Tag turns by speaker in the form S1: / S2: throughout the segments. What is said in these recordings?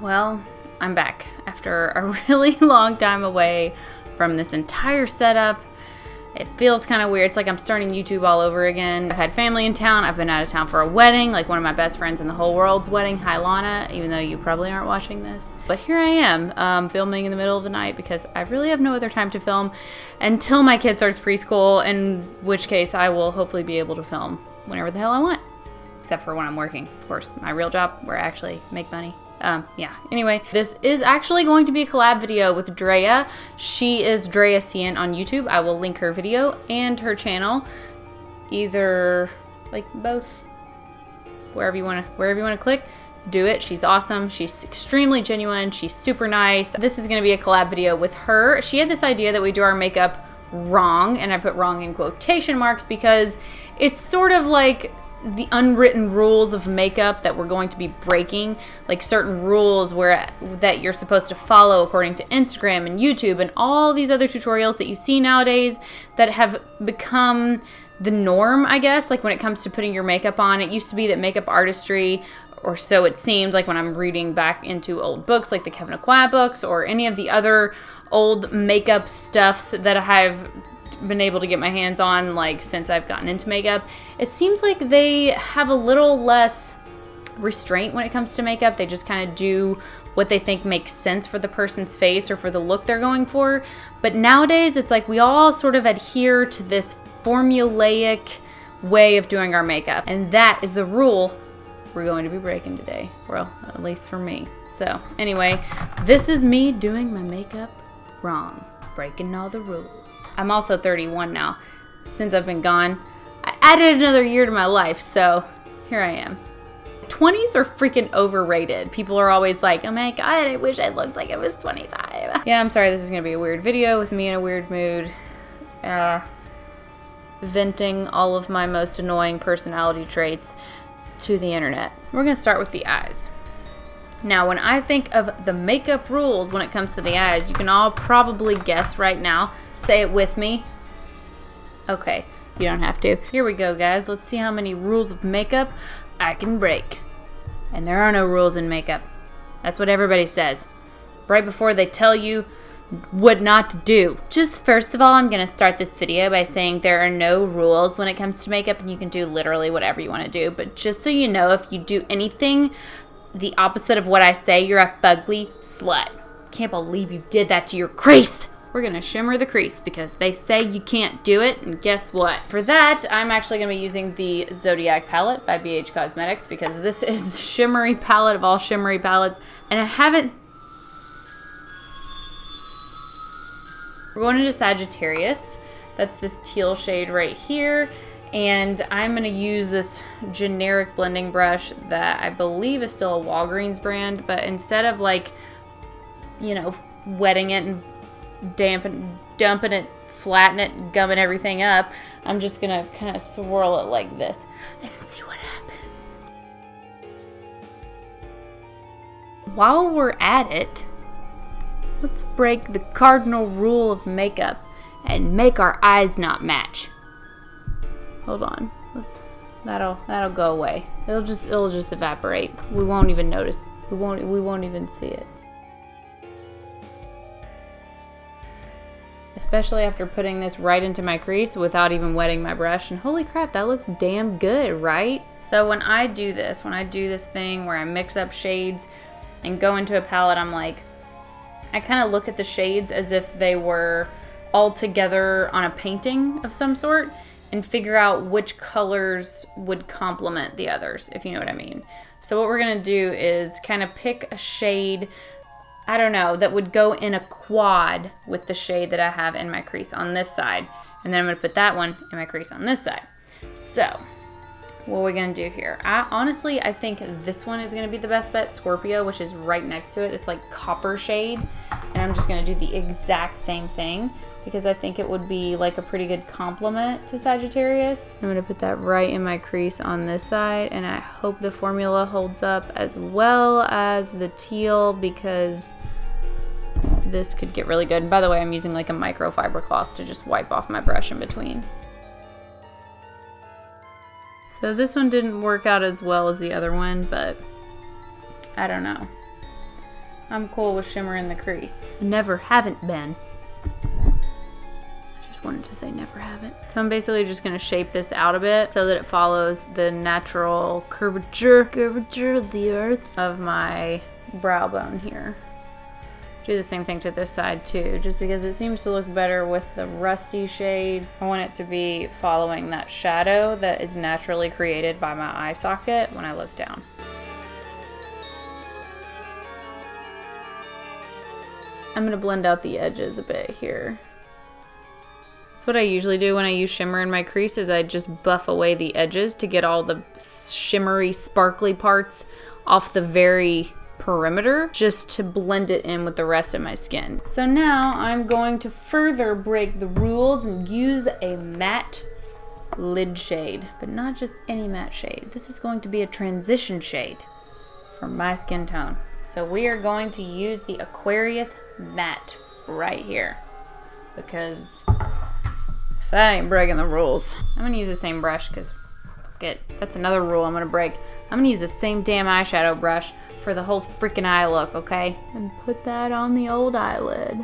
S1: Well, I'm back after a really long time away from this entire setup. It feels kind of weird. It's like I'm starting YouTube all over again. I've had family in town. I've been out of town for a wedding, like one of my best friends in the whole world's wedding. Hi, Lana, even though you probably aren't watching this. But here I am, filming in the middle of the night because I really have no other time to film until my kid starts preschool, in which case I will hopefully be able to film whenever the hell I want. Except for when I'm working, of course. My real job, where I actually make money. Yeah. Anyway, this is actually going to be a collab video with Drea. She is Drea CN on YouTube. I will link her video and her channel, either like both, wherever you want to click. Do it. She's awesome. She's extremely genuine. She's super nice. This is going to be a collab video with her. She had this idea that we do our makeup wrong, and I put wrong in quotation marks because it's sort of like the unwritten rules of makeup that we're going to be breaking, like certain rules that you're supposed to follow according to Instagram and YouTube and all these other tutorials that you see nowadays that have become the norm, I guess, like when it comes to putting your makeup on. It used to be that makeup artistry, or so it seems like when I'm reading back into old books like the Kevin Aqua books or any of the other old makeup stuffs that I've been able to get my hands on, like since I've gotten into makeup, it seems like they have a little less restraint when it comes to makeup. They just kind of do what they think makes sense for the person's face or for the look they're going for. But nowadays it's like we all sort of adhere to this formulaic way of doing our makeup, and that is the rule we're going to be breaking today. Well, at least for me. So anyway, this is me doing my makeup wrong, breaking all the rules. I'm also 31 now. Since I've been gone, I added another year to my life, so here I am. 20s are freaking overrated. People are always like, oh my god, I wish I looked like I was 25. Yeah, I'm sorry, this is gonna be a weird video with me in a weird mood. Venting all of my most annoying personality traits to the internet. We're gonna start with the eyes. Now, when I think of the makeup rules when it comes to the eyes, you can all probably guess right now. Say it with me. Okay, you don't have to. Here we go, guys. Let's see how many rules of makeup I can break. And there are no rules in makeup. That's what everybody says right before they tell you what not to do. Just first of all, I'm going to start this video by saying there are no rules when it comes to makeup, and you can do literally whatever you want to do. But just so you know, if you do anything the opposite of what I say, you're a fugly slut. Can't believe you did that to your crease. We're gonna shimmer the crease because they say you can't do it, and guess what? For that, I'm actually gonna be using the Zodiac palette by BH Cosmetics because this is the shimmery palette of all shimmery palettes, and I haven't... We're going into Sagittarius. That's this teal shade right here. And I'm going to use this generic blending brush that I believe is still a Walgreens brand, but instead of like, you know, wetting it and dumping it, flatten it, gumming everything up, I'm just going to kind of swirl it like this and see what happens. While we're at it, let's break the cardinal rule of makeup and make our eyes not match. Hold on. That'll go away. It'll just evaporate. We won't even notice. We won't even see it. Especially after putting this right into my crease without even wetting my brush. And holy crap, that looks damn good, right? So when I do this thing where I mix up shades and go into a palette, I'm like, I kind of look at the shades as if they were all together on a painting of some sort, and figure out which colors would complement the others, if you know what I mean. So what we're gonna do is kind of pick a shade, I don't know, that would go in a quad with the shade that I have in my crease on this side. And then I'm gonna put that one in my crease on this side. So what we're gonna do here, honestly, I think this one is gonna be the best bet, Scorpio, which is right next to it. It's like copper shade. And I'm just gonna do the exact same thing because I think it would be like a pretty good complement to Sagittarius. I'm gonna put that right in my crease on this side, and I hope the formula holds up as well as the teal because this could get really good. And by the way, I'm using like a microfiber cloth to just wipe off my brush in between. So this one didn't work out as well as the other one, but I don't know. I'm cool with shimmer in the crease. Never haven't been. I just wanted to say never haven't. So I'm basically just gonna shape this out a bit so that it follows the natural curvature of the earth of my brow bone here. Do the same thing to this side too, just because it seems to look better with the rusty shade. I want it to be following that shadow that is naturally created by my eye socket when I look down. I'm gonna blend out the edges a bit here. That's what I usually do when I use shimmer in my crease, is I just buff away the edges to get all the shimmery, sparkly parts off the very perimeter, just to blend it in with the rest of my skin. So now I'm going to further break the rules and use a matte lid shade, but not just any matte shade. This is going to be a transition shade for my skin tone. So we are going to use the Aquarius matte right here, because if that ain't breaking the rules. I'm gonna use the same brush because that's another rule I'm gonna break. I'm gonna use the same damn eyeshadow brush for the whole freaking eye look, okay? And put that on the old eyelid.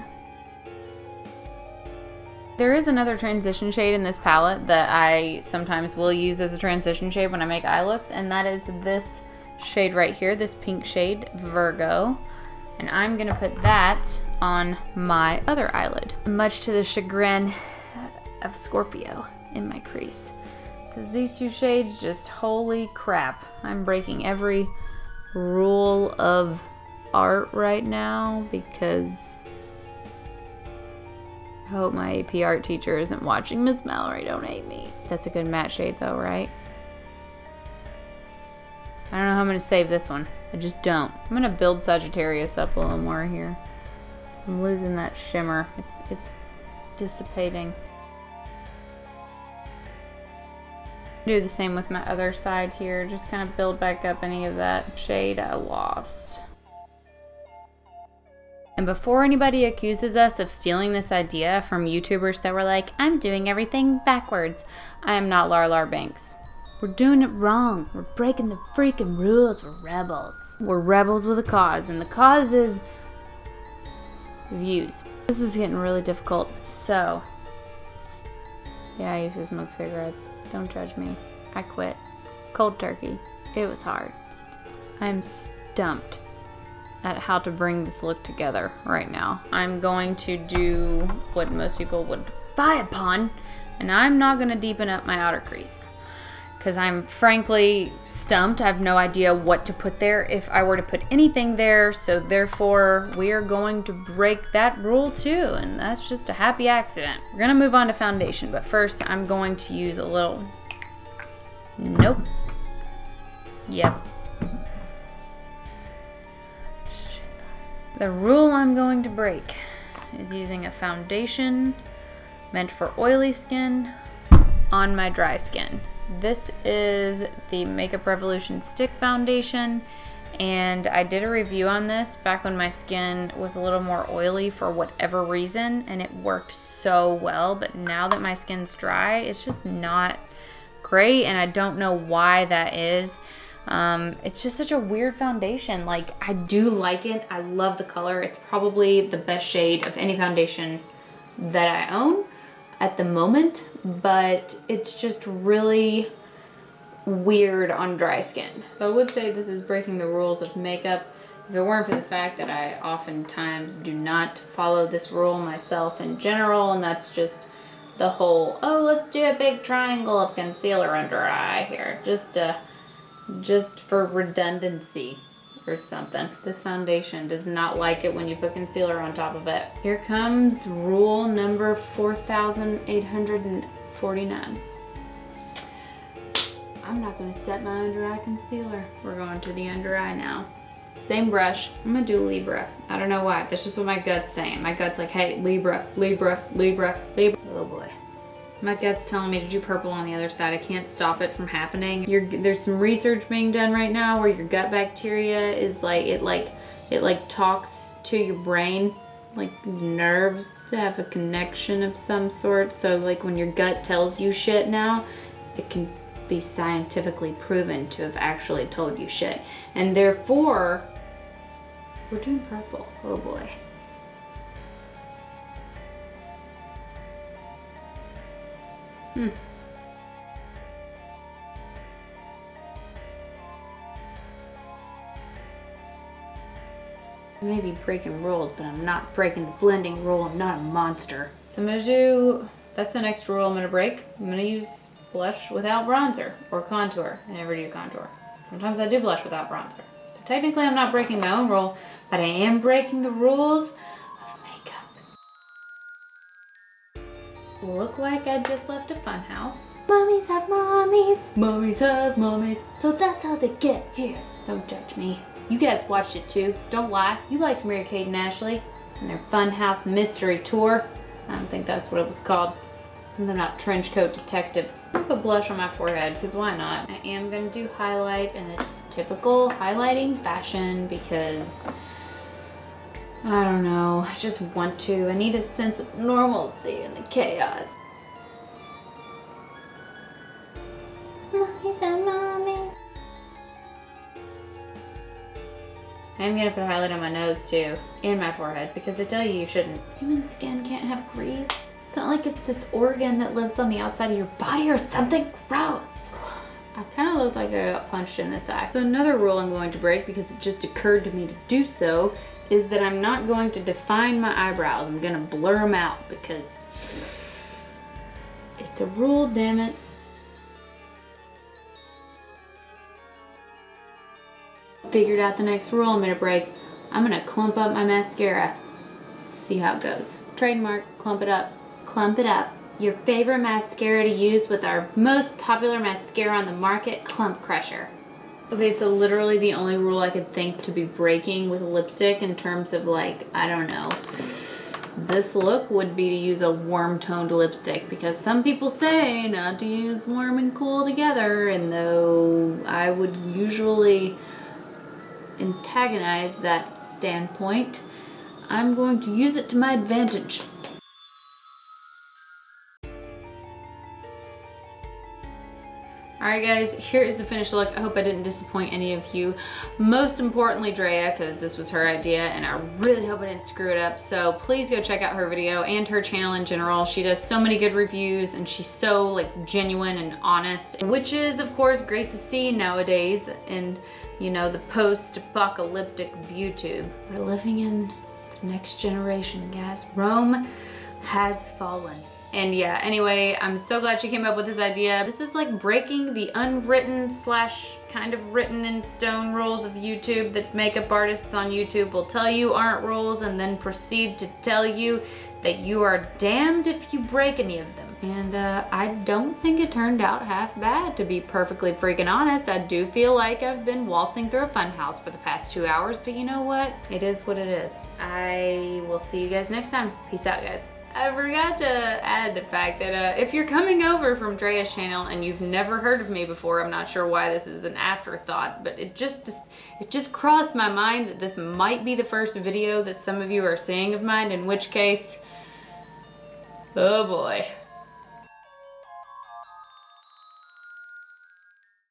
S1: There is another transition shade in this palette that I sometimes will use as a transition shade when I make eye looks, and that is this shade right here, this pink shade, Virgo. And I'm gonna put that on my other eyelid, much to the chagrin of Scorpio in my crease. Because these two shades, just holy crap. I'm breaking every rule of art right now because I hope my AP art teacher isn't watching. Miss Mallory, don't hate me. That's a good matte shade though, right? I don't know how I'm gonna save this one. I just don't. I'm gonna build Sagittarius up a little more here. I'm losing that shimmer. It's dissipating. Do the same with my other side here. Just kind of build back up any of that shade I lost. And before anybody accuses us of stealing this idea from YouTubers that were like, I'm doing everything backwards, I am not Lar Banks. We're doing it wrong. We're breaking the freaking rules. We're rebels. We're rebels with a cause, and the cause is views. This is getting really difficult. So, yeah, I used to smoke cigarettes. Don't judge me. I quit. Cold turkey. It was hard. I'm stumped at how to bring this look together right now. I'm going to do what most people would buy upon, and I'm not going to deepen up my outer crease, because I'm frankly stumped. I have no idea what to put there if I were to put anything there, so therefore we are going to break that rule too, and that's just a happy accident. We're gonna move on to foundation, but first I'm going to use a little, nope, yep. The rule I'm going to break is using a foundation meant for oily skin on my dry skin. This is the Makeup Revolution Stick Foundation, and I did a review on this back when my skin was a little more oily for whatever reason, and it worked so well, but now that my skin's dry, it's just not great, and I don't know why that is. It's just such a weird foundation. Like, I do like it. I love the color. It's probably the best shade of any foundation that I own at the moment, but it's just really weird on dry skin. So I would say this is breaking the rules of makeup if it weren't for the fact that I oftentimes do not follow this rule myself in general, and that's just the whole, oh, let's do a big triangle of concealer under our eye here, just for redundancy or something. This foundation does not like it when you put concealer on top of it. Here comes rule number 4,849. I'm not gonna set my under eye concealer. We're going to the under eye now. Same brush. I'm gonna do Libra. I don't know why. That's just what my gut's saying. My gut's like, hey, Libra, Libra, Libra, Libra. Oh boy. My gut's telling me to do purple on the other side. I can't stop it from happening. There's some research being done right now where your gut bacteria is like, it talks to your brain, like nerves to have a connection of some sort. So like when your gut tells you shit now, it can be scientifically proven to have actually told you shit. And therefore, we're doing purple. Oh boy. I may be breaking rules, but I'm not breaking the blending rule. I'm not a monster. So I'm gonna do, that's the next rule I'm gonna break. I'm gonna use blush without bronzer or contour. I never do contour. Sometimes I do blush without bronzer. So technically I'm not breaking my own rule, but I am breaking the rules of makeup. Look like I just left a fun house. Mummies have mummies. Mummies have mummies. So that's how they get here. Don't judge me. You guys watched it too. Don't lie. You liked Mary-Kate and Ashley and their Funhouse Mystery Tour. I don't think that's what it was called. Something about trench coat detectives. I'll put blush on my forehead because why not? I am going to do highlight, and it's typical highlighting fashion because I don't know. I just want to. I need a sense of normalcy in the chaos. Mommies and mommies. I'm gonna put highlight on my nose too, and my forehead, because I tell you, you shouldn't. Human skin can't have grease. It's not like it's this organ that lives on the outside of your body or something gross. I kind of look like I got punched in this eye. So another rule I'm going to break, because it just occurred to me to do so, is that I'm not going to define my eyebrows. I'm gonna blur them out because it's a rule, damn it. Figured out the next rule I'm gonna break. I'm gonna clump up my mascara. See how it goes. Trademark, clump it up. Clump it up. Your favorite mascara to use with our most popular mascara on the market, Clump Crusher. Okay, so literally the only rule I could think to be breaking with lipstick in terms of like, I don't know, this look would be to use a warm toned lipstick, because some people say not to use warm and cool together, and though I would usually antagonize that standpoint, I'm going to use it to my advantage. Alright guys, here is the finished look. I hope I didn't disappoint any of you. Most importantly, Drea, because this was her idea and I really hope I didn't screw it up. So please go check out her video and her channel in general. She does so many good reviews and she's so like genuine and honest, which is of course great to see nowadays in, you know, the post-apocalyptic YouTube. We're living in the next generation, guys. Rome has fallen. And yeah, anyway, I'm so glad she came up with this idea. This is like breaking the unwritten slash kind of written in stone rules of YouTube that makeup artists on YouTube will tell you aren't rules and then proceed to tell you that you are damned if you break any of them. And I don't think it turned out half bad, to be perfectly freaking honest. I do feel like I've been waltzing through a funhouse for the past 2 hours, but you know what? It is what it is. I will see you guys next time. Peace out, guys. I forgot to add the fact that if you're coming over from Drea's channel and you've never heard of me before, I'm not sure why this is an afterthought, but it just crossed my mind that this might be the first video that some of you are seeing of mine, in which case, oh boy.